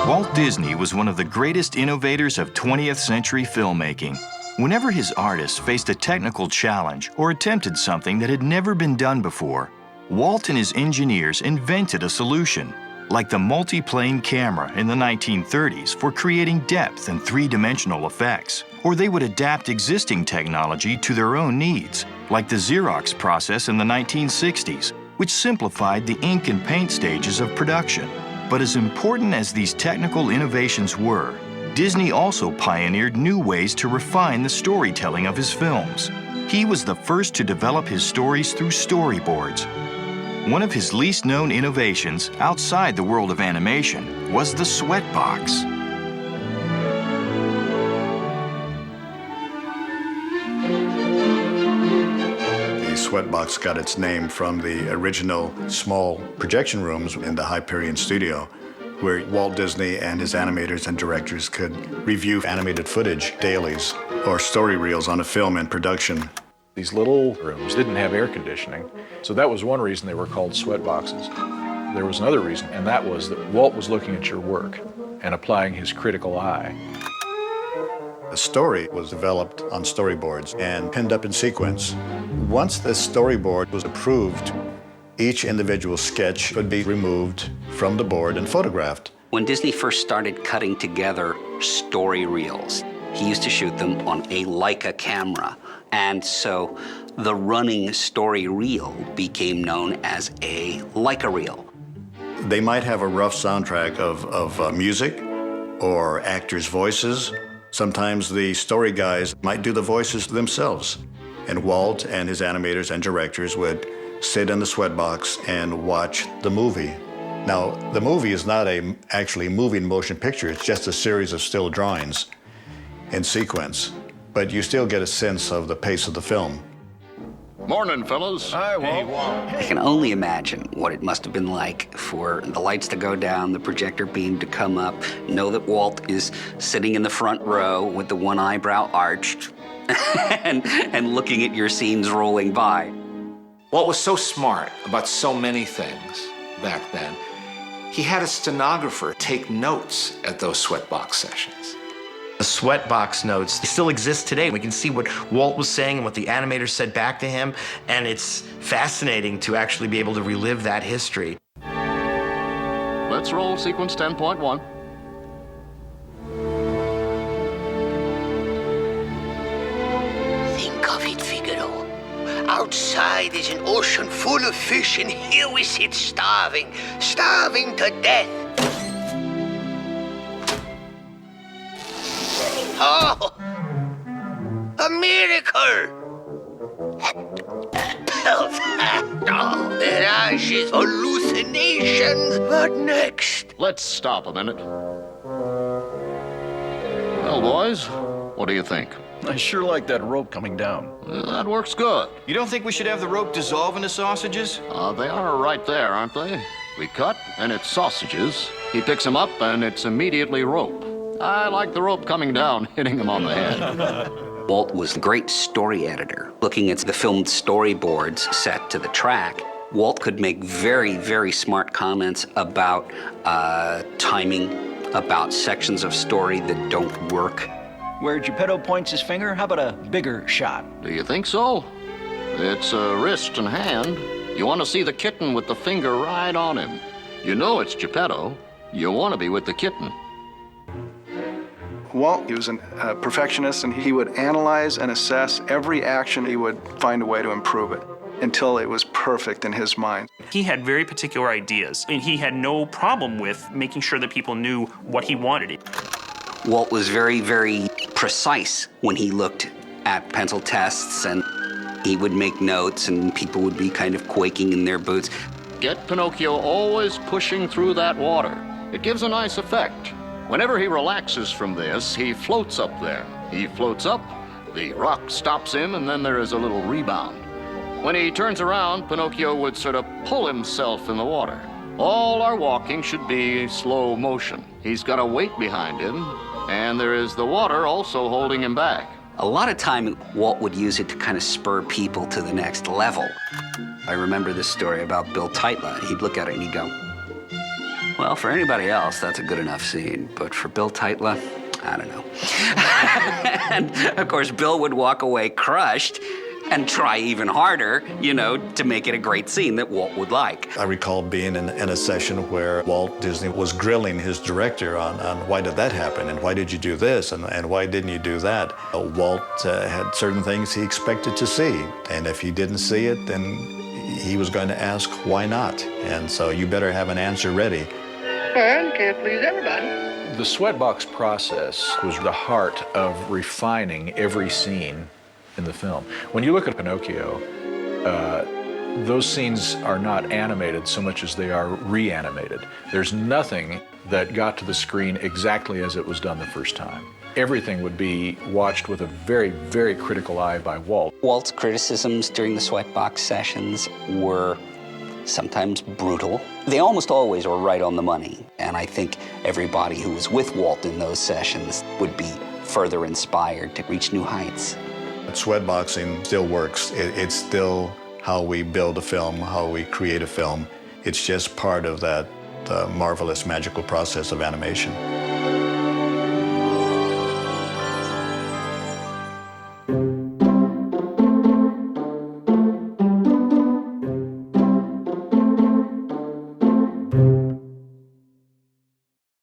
Walt Disney was one of the greatest innovators of 20th century filmmaking. Whenever his artists faced a technical challenge or attempted something that had never been done before, Walt and his engineers invented a solution, like the multi-plane camera in the 1930s for creating depth and three-dimensional effects. Or they would adapt existing technology to their own needs, like the Xerox process in the 1960s, which simplified the ink and paint stages of production. But as important as these technical innovations were, Disney also pioneered new ways to refine the storytelling of his films. He was the first to develop his stories through storyboards. One of his least known innovations outside the world of animation was the Sweatbox. The Sweatbox got its name from the original small projection rooms in the Hyperion studio, where Walt Disney and his animators and directors could review animated footage, dailies, or story reels on a film in production. These little rooms didn't have air conditioning, so that was one reason they were called sweat boxes. There was another reason, and that was that Walt was looking at your work and applying his critical eye. The story was developed on storyboards and pinned up in sequence. Once the storyboard was approved, each individual sketch would be removed from the board and photographed. When Disney first started cutting together story reels, he used to shoot them on a Leica camera. And so the running story reel became known as a Leica reel. They might have a rough soundtrack of music or actors' voices. Sometimes the story guys might do the voices themselves. And Walt and his animators and directors would sit in the Sweatbox and watch the movie. Now, the movie is not actually moving motion picture, it's just a series of still drawings in sequence. But you still get a sense of the pace of the film. Morning, fellas. Hi, Walt. Hey, Walt. I can only imagine what it must have been like for the lights to go down, the projector beam to come up, know that Walt is sitting in the front row with the one eyebrow arched and looking at your scenes rolling by. Walt was so smart about so many things back then. He had a stenographer take notes at those Sweatbox sessions. The Sweatbox notes still exist today. We can see what Walt was saying and what the animators said back to him, and it's fascinating to actually be able to relive that history. Let's roll sequence 10.1. Think of it, Figaro. Outside is an ocean full of fish, and here we sit starving to death. Oh, a miracle! Oh, mirages, hallucinations. What next? Let's stop a minute. Well, boys, what do you think? I sure like that rope coming down. That works good. You don't think we should have the rope dissolve into sausages? They are right there, aren't they? We cut, and it's sausages. He picks them up, and it's immediately rope. I like the rope coming down, hitting him on the head. Walt was a great story editor. Looking at the filmed storyboards set to the track, Walt could make very, very smart comments about timing, about sections of story that don't work. Where Geppetto points his finger, how about a bigger shot? Do you think so? It's wrist and hand. You want to see the kitten with the finger right on him. You know it's Geppetto. You want to be with the kitten. Walt, he was a perfectionist, and he would analyze and assess every action. He would find a way to improve it until it was perfect in his mind. He had very particular ideas, and he had no problem with making sure that people knew what he wanted. Walt was very, very precise when he looked at pencil tests, and he would make notes, and people would be kind of quaking in their boots. Get Pinocchio always pushing through that water. It gives a nice effect. Whenever he relaxes from this, he floats up there. He floats up, the rock stops him, and then there is a little rebound. When he turns around, Pinocchio would sort of pull himself in the water. All our walking should be slow motion. He's got a weight behind him, and there is the water also holding him back. A lot of time, Walt would use it to kind of spur people to the next level. I remember this story about Bill Teitla. He'd look at it and he'd go, Well, for anybody else, that's a good enough scene. But for Bill Teitla, I don't know. And, of course, Bill would walk away crushed and try even harder, to make it a great scene that Walt would like. I recall being in a session where Walt Disney was grilling his director on why did that happen, and why did you do this, and why didn't you do that. Walt had certain things he expected to see, and if he didn't see it, then he was going to ask why not. And so you better have an answer ready. Well, you can't please everybody. The Sweatbox process was the heart of refining every scene in the film. When you look at Pinocchio, those scenes are not animated so much as they are reanimated. There's nothing that got to the screen exactly as it was done the first time. Everything would be watched with a very, very critical eye by Walt. Walt's criticisms during the Sweatbox sessions were sometimes brutal. They almost always were right on the money. And I think everybody who was with Walt in those sessions would be further inspired to reach new heights. Sweatboxing still works. It's still how we build a film, how we create a film. It's just part of that marvelous, magical process of animation.